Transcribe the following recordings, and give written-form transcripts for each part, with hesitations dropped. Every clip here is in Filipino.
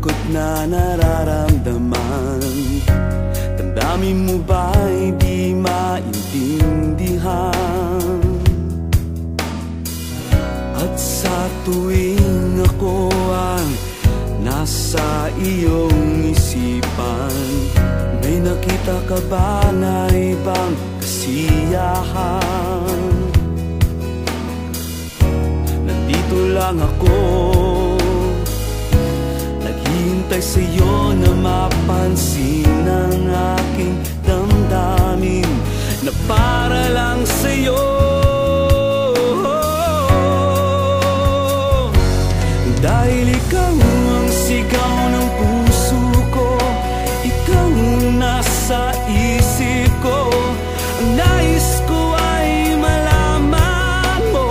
lungkot na nararamdaman. Damdamin mo ba'y di maintindihan? At sa tuwing ako ang nasa iyong isipan, may nakita ka ba na ibang kasiyahan? Nandito lang ako, naghihintay sa'yo na mapansin ang aking damdamin na para lang sa'yo. Dahil ikaw ang sigaw ng puso ko, ikaw ang nasa isip ko. Ang nais ko ay malaman mo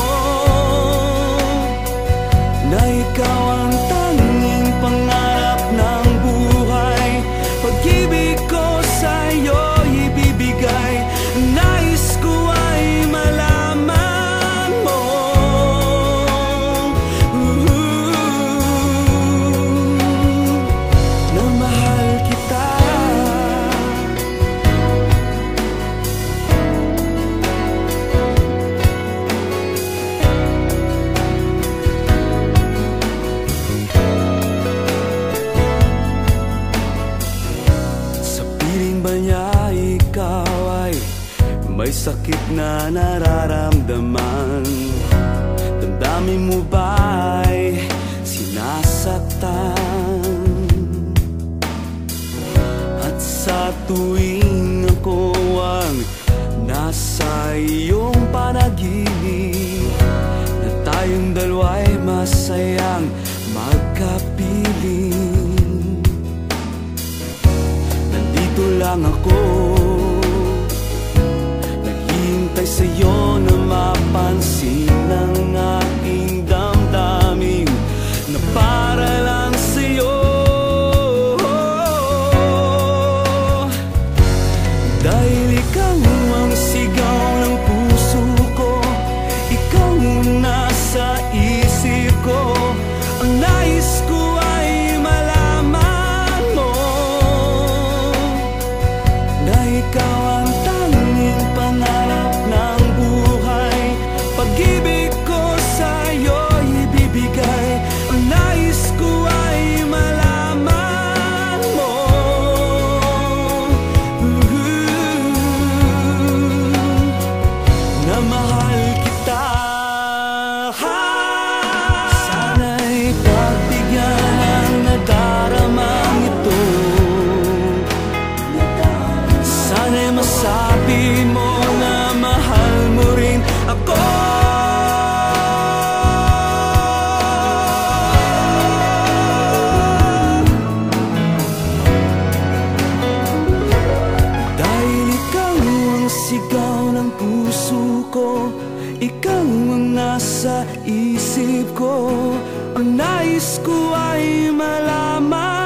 na ikaw ang tanging pangarap ng buhay. Pag-ibig ko sa'yo ibibigay. Ang nais ko ay malaman mo na mahal kita. Sa piling ba niya ikaw ay may sakit na nararamdaman? Damdamin mo ba'y sinasaktan? At sa tuwing ako ang nasa iyong panaginip, na tayong dalawa'y masayang magkapiling, nandito lang ako, naghihintay sa'yo na mapansin ang aking damdamin na para lang sa'yo. Dahil ikaw ang sigaw ng puso ko, ikaw ang nasa isip ko. Ang nais ko ay malaman mo na ikaw ang tanging pangarap ng buhay. Pag-ibig ko sa'yo ibibigay. Ang nais ko ay malaman mo na mahal kita. Sana'y pagbigyan ang nadaramang ito. Sana'y masabi mo na mahal mo rin ako. Dahil ikaw ang sigaw ng puso ko, ikaw ang nasa isip ko. Ang nais ko ay malaman